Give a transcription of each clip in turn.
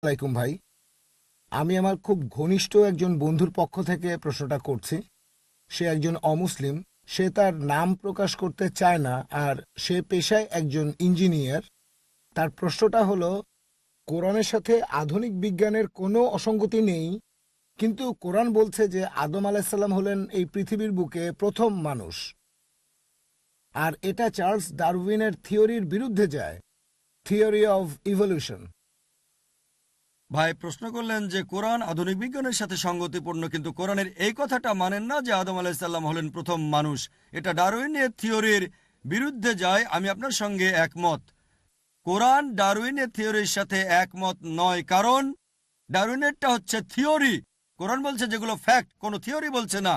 আলাইকুম ভাই, আমি আমার খুব ঘনিষ্ঠ একজন বন্ধুর পক্ষ থেকে প্রশ্নটা করছি। সে একজন অমুসলিম, সে তার নাম প্রকাশ করতে চায় না, আর সে পেশায় একজন ইঞ্জিনিয়ার। তার প্রশ্নটা হলো, কোরআনের সাথে আধুনিক বিজ্ঞানের কোনো অসঙ্গতি নেই, কিন্তু কোরআন বলছে যে আদম আলাইসাল্লাম হলেন এই পৃথিবীর বুকে প্রথম মানুষ, আর এটা চার্লস ডারউইনের থিওরির বিরুদ্ধে যায়, থিওরি অফ ইভলিউশন। ভাই প্রশ্ন করলেন যে কোরআন আধুনিক বিজ্ঞানের সাথে সঙ্গতিপূর্ণ, কিন্তু কোরআনের এই কথাটা মানেন না যে আদম আলাইসাল্লাম হলেন প্রথম মানুষ। এটা ডারউইনের থিওরির বিরুদ্ধে যায়। আমি আপনার সঙ্গে একমত। কোরআন ডারউইনের থিওরির সাথে একমত নয়, কারণ ডারউইনেরটা হচ্ছে থিওরি। কোরআন বলছে যেগুলো ফ্যাক্ট, কোনো থিওরি বলছে না।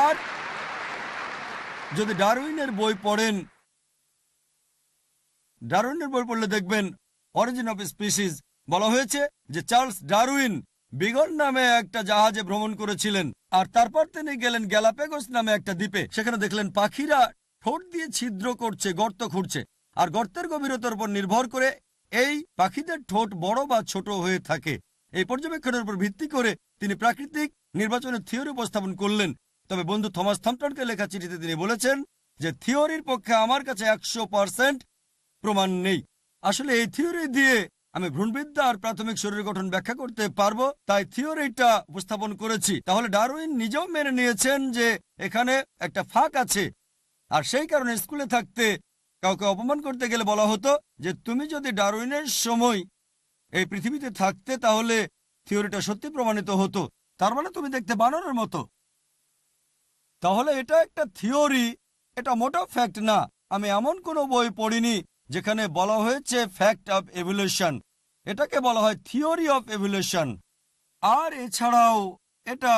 আর যদি ডারউইনের বই পড়েন, ডারউইনের বই পড়লে দেখবেন অরিজিন অফ স্পিসিস বলা হয়েছে যে চার্লস ডারউইন বিগল নামে একটা জাহাজে ভ্রমণ করেছিলেন, আর তারপর তিনি গেলেন গ্যালাপাগোস নামে একটা দ্বীপে। সেখানে দেখলেন পাখিরা ঠোঁট দিয়ে ছিদ্র করছে, গর্ত খুঁড়ছে, আর গর্তের গভীরতার উপর নির্ভর করে এই পাখিদের ঠোঁট বড় বা ছোট হয়ে থাকে। এই পর্যবেক্ষণের উপর ভিত্তি করে তিনি প্রাকৃতিক নির্বাচনের থিওরি উপস্থাপন করলেন। তবে বন্ধু থমাস থম্পটনকে লেখা চিঠিতে তিনি বলেছেন যে থিওরির পক্ষে আমার কাছে 100% প্রমাণ নেই। আসলে এই থিওরি দিয়ে আমি ভ্রূণবিদ্যা আর প্রাথমিক শরীর গঠন ব্যাখ্যা করতে পারবো, তাই থিওরিটা উপস্থাপন করেছি। তাহলে ডারউইন নিজেও মেনে নিয়েছেন যে এখানে একটা ফাঁক আছে, আর সেই কারণে স্কুলে থাকতে কাউকে অপমান করতে গেলে বলা হতো যে তুমি যদি ডারউইনের সময় এই পৃথিবীতে থাকতে তাহলে থিওরিটা সত্যি প্রমাণিত হতো, তার মানে তুমি দেখতে বানরের মতো। তাহলে এটা একটা থিওরি, এটা মোটেও ফ্যাক্ট না। আমি এমন কোনো বই পড়িনি যেখানে বলা হয়েছে ফ্যাক্ট অফ এভলিউশন। এটাকে বলা হয় থিওরি অফ এভলিউশন। আর এছাড়াও এটা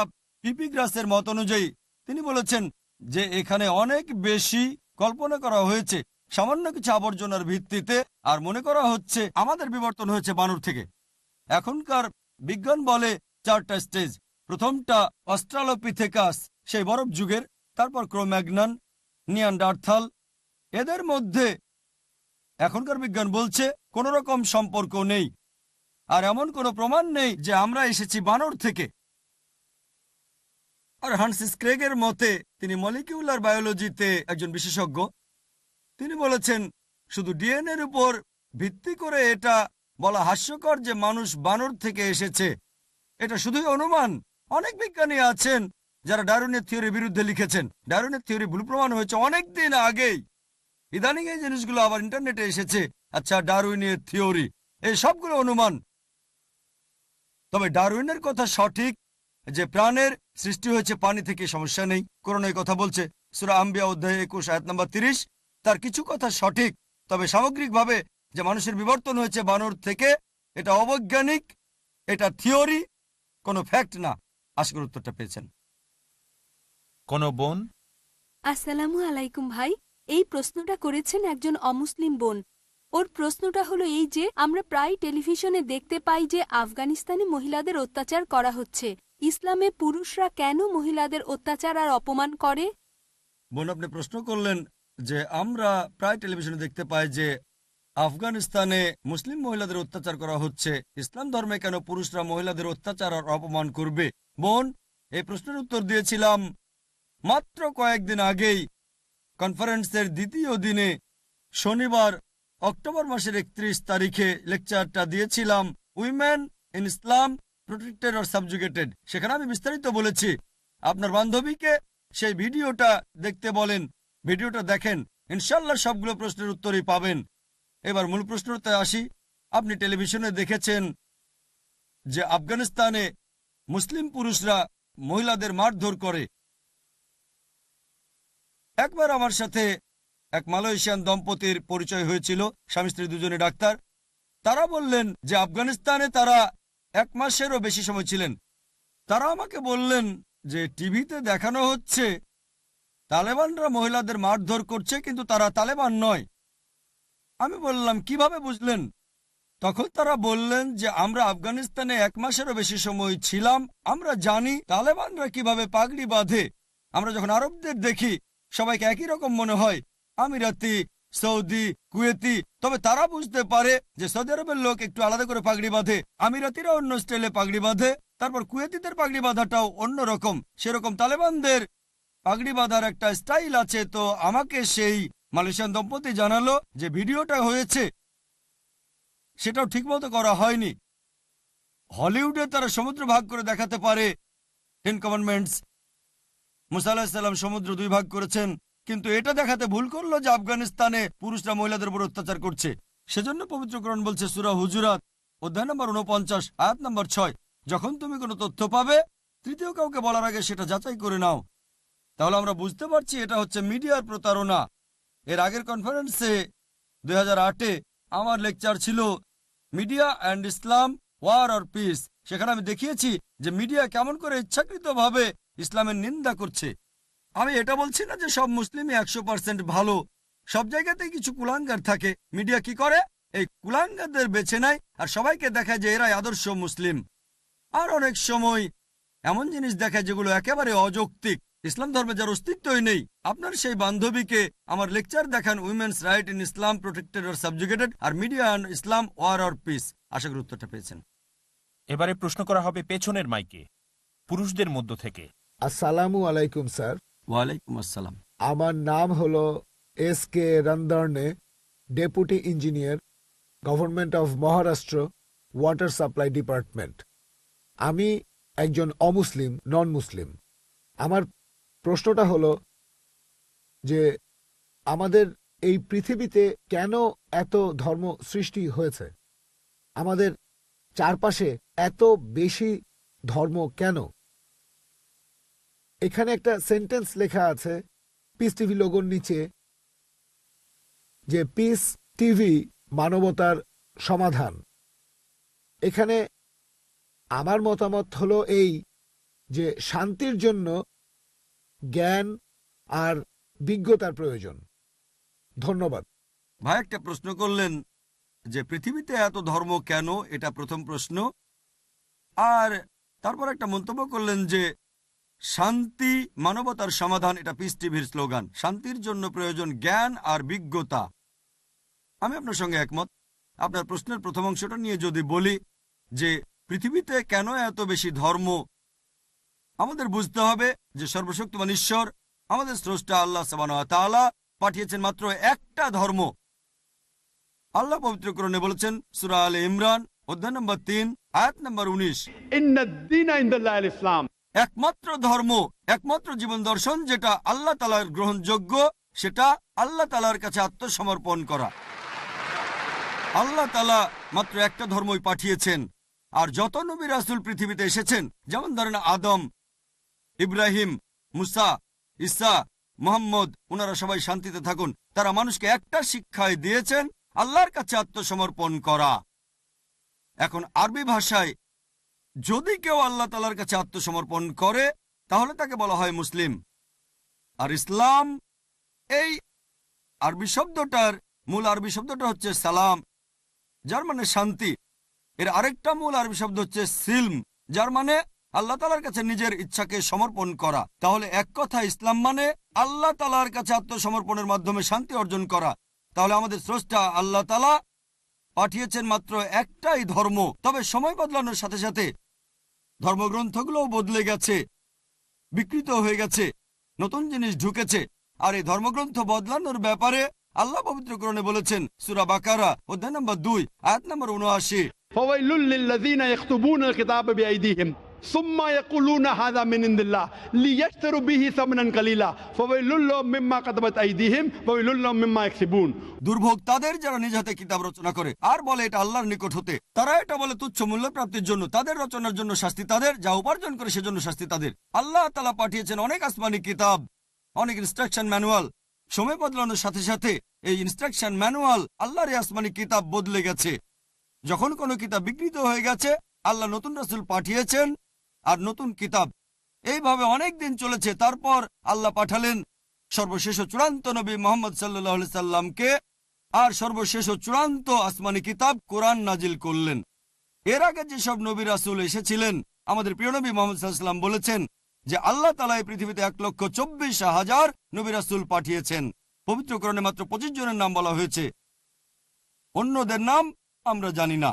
পিপিগ্রাসের মত অনুযায়ী তিনি বলেছেন যে এখানে অনেক বেশি কল্পনা করা হয়েছে সামান্য কিছু আবর্জনার ভিত্তিতে, আর মনে করা হচ্ছে আমাদের বিবর্তন হয়েছে বানর থেকে। এখনকার বিজ্ঞান বলে 4টা স্টেজ। প্রথমটা অস্ট্রালোপিথেকাস, সেই বরফ যুগের, তারপর ক্রোম্যাগনন, নিয়ান্ডারথাল। এদের মধ্যে এখনকার বিজ্ঞান বলছে কোনো রকম সম্পর্ক নেই, আর এমন কোনো প্রমাণ নেই যে আমরা এসেছি বানর থেকে। আর হান্সিস ক্রেগের মতে, তিনি মলিকিউলার বায়োলজিতে একজন বিশেষজ্ঞ, তিনি বলেছেন শুধু ডিএনএর উপর ভিত্তি করে এটা বলা হাস্যকর যে মানুষ বানর থেকে এসেছে। এটা শুধুই অনুমান। অনেক বিজ্ঞানী আছেন যারা ডারউইনের থিওরির বিরুদ্ধে লিখেছেন। ডারউইনের থিওরি ভুল প্রমাণ হয়েছে অনেক দিন আগেই। ইদানিং এই জিনিসগুলো আবার ইন্টারনেটে এসেছে। আচ্ছা, ডারউইনের থিওরি, এই সবগুলো অনুমান। তবে ডারউইনের কথা সঠিক যে প্রাণের সৃষ্টি হয়েছে পানি থেকে, সমস্যা নেই। কোরআন এই কথা বলছে, সূরা আম্বিয়া অধ্যায় 21 আয়াত নাম্বার 30। তার কিছু কথা সঠিক, তবে সামগ্রিকভাবে যে মানুষের বিবর্তন হয়েছে বানর থেকে, এটা অবৈজ্ঞানিক, এটা থিওরি, কোনো ফ্যাক্ট না। আশা করি উত্তরটা পেয়েছেন। কোন বোন? আসসালামু আলাইকুম ভাই, এই প্রশ্নটা করেছেন একজন অমুসলিম বোন। ওর প্রশ্নটা হলো এই যে আমরা প্রায় টেলিভিশনে দেখতে পাই যে আফগানিস্তানে মহিলাদের অত্যাচার করা হচ্ছে। ইসলামে পুরুষরা কেন মহিলাদের অত্যাচার আর অপমান করে? বোন, আপনি প্রশ্ন করলেন যে আমরা প্রায় টেলিভিশনে দেখতে পাই যে আফগানিস্তানে মুসলিম মহিলাদের অত্যাচার করা হচ্ছে, ইসলাম ধর্মে কেন পুরুষরা মহিলাদের অত্যাচার আর অপমান করবে? বোন, এই প্রশ্নের উত্তর দিয়েছিলাম মাত্র কয়েকদিন আগেই কনফারেন্সের দ্বিতীয় দিনে, শনিবার অক্টোবর মাসের 31 তারিখে লেকচারটা দিয়েছিলাম, women in Islam protected or subjugated. সেখানে আমি বিস্তারিত বলেছি। আপনার বান্ধবীকে সেই ভিডিওটা দেখতে বলেন, ভিডিওটা দেখেন, ইনশাল্লাহ সবগুলো প্রশ্নের উত্তরই পাবেন। এবার মূল প্রশ্নতে আসি। আপনি টেলিভিশনে দেখেছেন যে আফগানিস্তানে মুসলিম পুরুষরা মহিলাদের মারধর করে। একবার আমার সাথে এক মালয়েশিয়ান দম্পতির পরিচয় হয়েছিল, স্বামী স্ত্রী দুজনে ডাক্তার। তারা বললেন যে আফগানিস্তানে তারা 1 মাসেরও বেশি সময় ছিলেন। তারা আমাকে বললেন যে টিভিতে দেখানো হচ্ছে তালেবানরা মহিলাদের মারধর করছে, কিন্তু তারা তালেবান নয়। আমি বললাম কিভাবে বুঝলেন? তখন তারা বললেন যে আমরা আফগানিস্তানে 1 মাসেরও বেশি সময় ছিলাম, আমরা জানি তালেবানরা কিভাবে পাগড়ি বাঁধে। আমরা যখন আরবদের দেখি সবাইকে একই রকম মনে হয়, আমিরাতি, সৌদি, কুয়েতি, তবে তারা বুঝতে পারে যে সৌদি আরবের লোক একটু আলাদা করে পাগড়ি বাঁধে, আমিরাতিরা অন্য স্টাইলে পাগড়ি বাঁধে, তারপর কুয়েতিদের পাগড়ি বাঁধাটাও অন্যরকম। সেরকম তালেবানদের পাগড়ি বাঁধার একটা স্টাইল আছে। তো আমাকে সেই মালয়েশিয়ান দম্পতি জানালো যে ভিডিওটা হয়েছে সেটাও ঠিকমতো করা হয়নি। হলিউডে তারা সমুদ্র ভাগ করে দেখাতে পারে, 10 কমান্ডমেন্টস, মুসা আলাইহিস সালাম সমুদ্র 2 ভাগ করেছেন, কিন্তু এটা দেখাতে ভুল করলো যে আফগানিস্তানে পুরুষরা মহিলাদের উপর অত্যাচার করছে। সেজন্য পবিত্র কোরআন বলছে সূরা হুজুরাত অধ্যায় নম্বর 49 আয়াত নম্বর 6, যখন তুমি কোনো তথ্য পাবে তৃতীয় কাউকে বলার আগে সেটা যাচাই করে নাও। তাহলে আমরা বুঝতে পারছি এটা হচ্ছে মিডিয়ার প্রতারণা। এর আগের কনফারেন্সে 2008-এ আমার লেকচার ছিল media and Islam, war or peace. সেখানে আমি দেখিয়েছি যে মিডিয়া কেমন করে ইচ্ছাকৃতভাবে ইসলামের নিন্দা করছে। আমি এটা বলছি না যে সব মুসলিমই 100% ভালো, সব জায়গাতেই কিছু কুলাঙ্গার থাকে। মিডিয়া কি করে? এই কুলাঙ্গারদের বেছে নেয় আর সবাইকে দেখায় যে এরাই আদর্শ মুসলিম। আর অনেক সময় এমন জিনিস দেখায় যেগুলো একেবারে অযৌক্তিক, ইসলাম ধর্মে যার অস্তিত্বই নেই। আপনার সেই বান্ধবীকে আমার লেকচার দেখান women's right in Islam protected or subjugated, আর media and Islam, war or peace. আশা করি উত্তরটা পেয়েছেন। এবারে প্রশ্ন করা হবে পেছনের মাইকে, পুরুষদের মধ্য থেকে। আসসালামু আলাইকুম স্যার। ওয়ালাইকুম আসসালাম। আমার নাম হলো SK রন্দর্নে, deputy engineer, government of Maharashtra, water supply department. আমি একজন অমুসলিম, নন মুসলিম। আমার প্রশ্নটা হলো যে আমাদের এই পৃথিবীতে কেন এত ধর্ম সৃষ্টি হয়েছে? আমাদের চারপাশে এত বেশি ধর্ম কেন? এখানে একটা সেন্টেন্স লেখা আছে পিস টিভি লোগোর নিচে যে পিস টিভি মানবতার সমাধান। এখানে আমার মতামত হলো এই যে শান্তির জন্য জ্ঞান আর বিজ্ঞতার প্রয়োজন। ধন্যবাদ। ভাই একটা প্রশ্ন করলেন যে পৃথিবীতে এত ধর্ম কেন, এটা প্রথম প্রশ্ন। আর তারপর একটা মন্তব্য করলেন যে শান্তি মানবতার সমাধান, এটা পিস টিভির স্লোগান। শান্তির জন্য প্রয়োজন জ্ঞান আর বিজ্ঞতা। আমি আপনার সঙ্গে একমত। আপনার প্রশ্নের প্রথম অংশটা নিয়ে যদি বলি যে পৃথিবীতে কেন এত বেশি ধর্ম, আমাদের বুঝতে হবে যে সর্বশক্তিমান ঈশ্বর আমাদের স্রষ্টা আল্লাহ সুবহানাহু ওয়া তাআলা পাঠিয়েছেন মাত্র একটা ধর্ম। আল্লাহ পবিত্র কোরআনে বলেছেন সূরা আলে ইমরান অধ্যায় নম্বর 3 আয়াত নম্বর 19, ইন্নাদ-দীনা ইনদাল্লাহিল ইসলাম। একমাত্র ধর্ম, একমাত্র জীবন দর্শন যেটা আল্লাহ তাআলার গ্রহণযোগ্য, সেটা আল্লাহ তাআলার কাছে আত্মসমর্পণ করা। আল্লাহ তাআলা মাত্র একটা ধর্মই পাঠিয়েছেন। আর যত নবী রাসূল পৃথিবীতে এসেছেন, যেমন ধরেন আদম, ইব্রাহিম, মুসা, ঈসা, মুহাম্মদ, ওনারা সবাই শান্তিতে থাকুন। তারা মানুষকে একটা শিক্ষাই দিয়েছেন, আল্লাহর কাছে আত্মসমর্পণ করা। এখন আরবি ভাষায় যদি কেউ আল্লাহ তাআলার কাছে আত্মসমর্পণ করে তাহলে তাকে বলা হয় মুসলিম। আর ইসলাম, এই আরবি শব্দটার মূল আরবি শব্দটা হচ্ছে সালাম, যার মানে শান্তি। এর আরেকটা মূল আরবি শব্দ হচ্ছে সিলম, যার মানে আল্লাহ তাআলার কাছে নিজের ইচ্ছাকে সমর্পণ করা। তাহলে এক কথা ইসলাম মানে আল্লাহ তাআলার কাছে আত্মসমর্পণের মাধ্যমে শান্তি অর্জন করা। তাহলে আমাদের স্রষ্টা আল্লাহ তাআলা পাঠিয়েছেন মাত্র একটাই ধর্ম। তবে সময় বদলানোর সাথে সাথে ধর্মগ্রন্থগুলোও বদলে গেছে, বিকৃত হয়ে গেছে, নতুন জিনিস ঢুকেছে। আর এই ধর্মগ্রন্থ বদলানোর ব্যাপারে আল্লাহ পবিত্র কোরআনে বলেছেন সূরা বাকারা অধ্যায় নম্বর 2 আয়াত নম্বর 79, ফাওয়াইলুল লিল্লাযীনা ইয়াকতুবুনাল কিতাবা বিআইদিহিম সুম্মা ইয়াকুলুনা হাযা মিন ইনদিল্লাহ লিয়াশতারু বিহি সামনান কালিলা ফাওয়াইলুল লাহুম মিম্মা কাতাবাত আইদিহিম ওয়াইলুল লাহুম মিম্মা ইয়াকসিবুন। দুর্ভোগ তাদের যারা নিজ হাতে কিতাব রচনা করে আর বলে এটা আল্লাহর নিকট হতে। তারা এটা বলে তুচ্ছ মূল্য প্রাপ্তির জন্য। তাদের রচনার জন্য শাস্তি তাদের, যা উপার্জন করে সেজন্য শাস্তি তাদের। আল্লাহ তাআলা পাঠিয়েছেন অনেক আসমানি কিতাব, অনেক ইনস্ট্রাকশন ম্যানুয়াল। সময় বদলানোর সাথে সাথে এই ইনস্ট্রাকশন ম্যানুয়াল, আল্লাহর এই আসমানি কিতাব বদলে গেছে। যখন কোনো কিতাব বিকৃত হয়ে গেছে, আল্লাহ নতুন রাসূল পাঠিয়েছেন আর নতুন কিতাব। এইভাবে অনেক দিন চলেছে। তারপর আল্লাহ পাঠালেন সর্বশেষ ও চূড়ান্ত নবী মুহাম্মদ সাল্লাল্লাহু আলাইহি সাল্লামকে, আর সর্বশেষ ও চূড়ান্ত আসমানি কিতাব কোরআন নাজিল করলেন। এর আগে যেসব নবী রাসূল এসেছিলেন, আমাদের প্রিয় নবী মুহাম্মদ সাল্লাল্লাহু আলাইহি সাল্লাম বলেছেন যে আল্লাহ তাআলা এই পৃথিবীতে 1,24,000 নবী রাসূল পাঠিয়েছেন। পবিত্র কোরআনে মাত্র 25 জনের নাম বলা হয়েছে, অন্যদের নাম আমরা জানি না।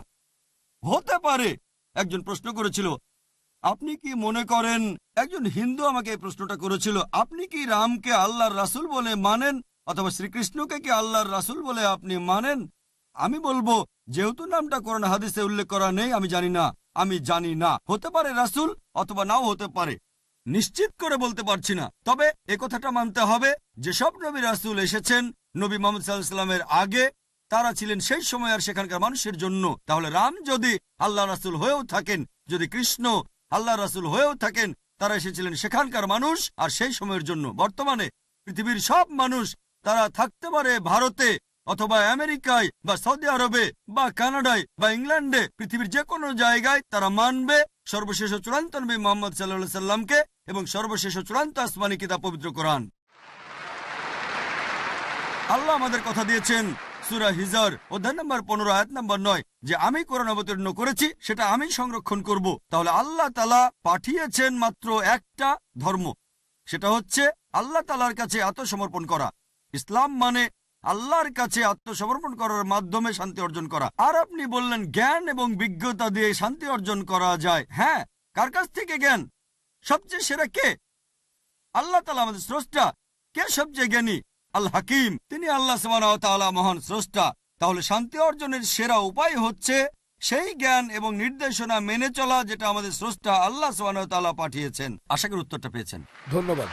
হতে পারে একজন প্রশ্ন করেছিল, আপনি কি মনে করেন, একজন হিন্দু আমাকে এই প্রশ্নটা করেছিল, আপনি কি রামকে আল্লাহর রাসূল বলে মানেন, অথবা শ্রীকৃষ্ণকে কি আল্লাহর রাসূল বলে আপনি মানেন? আমি বলবো, যেহেতু নামটা কোরআন হাদিসে উল্লেখ করা নেই, আমি জানি না। হতে পারে রাসূল, অথবা নাও হতে পারে, নিশ্চিত করে বলতে পারছি না। তবে একথাটা মানতে হবে, যেসব নবী রাসূল এসেছেন নবী মুহাম্মদ সাল্লাল্লাহু আলাইহি ওয়াসাল্লামের আগে, তারা ছিলেন সেই সময় আর সেখানকার মানুষের জন্য। তাহলে রাম যদি আল্লাহ রাসূল হয়েও থাকেন, যদি কৃষ্ণ আল্লাহ রাসূল হয়েও থাকেন, তারা এসেছিলেন সেখানকার মানুষ আর সেই সময়ের জন্য। বর্তমানে পৃথিবীর সব মানুষ, তারা থাকতে পারে ভারতে অথবা আমেরিকায় বা সৌদি আরবে বা কানাডায় বা ইংল্যান্ডে, পৃথিবীর যে কোনো জায়গায় তারা মানবে সর্বশেষ ও চূড়ান্ত নবী মুহাম্মদ সাল্লাল্লাহু আলাইহি সাল্লামকে এবং সর্বশেষ ও চূড়ান্ত আসমানী কিতাব পবিত্র কোরআন। আল্লাহ আমাদের কথা দিয়েছেন সূরা হিজর অধ্যায় নম্বর 15 আয়াত নম্বর 9 যে আমি কোরআন অবতীর্ণ করেছি, সেটা আমি সংরক্ষণ করব। তাহলে আল্লাহ তাআলা পাঠিয়েছেন মাত্র একটা ধর্ম, সেটা হচ্ছে আল্লাহ তাআলার কাছে আত্মসমর্পণ করা। ইসলাম মানে আল্লাহর কাছে আত্মসমর্পণ করার মাধ্যমে শান্তি অর্জন করা। আর আপনি বললেন জ্ঞান এবং বিজ্ঞতা দিয়ে শান্তি অর্জন করা যায়। হ্যাঁ, কার কাছ থেকে জ্ঞান? সবচেয়ে সেরা কে? আল্লাহ তাআলা আমাদের স্রষ্টা। কে সবচেয়ে জ্ঞানী? আল হাকিম, তিনি আল্লাহ সুবহানাহু ওয়া তাআলা মহান স্রষ্টা। তাহলে শান্তি অর্জনের সেরা উপায় হচ্ছে সেই জ্ঞান এবং নির্দেশনা মেনে চলা, যেটা আমাদের স্রষ্টা আল্লাহ সুবহানাহু ওয়া তাআলা পাঠিয়েছেন। আশা করি উত্তরটা পেয়েছেন। ধন্যবাদ।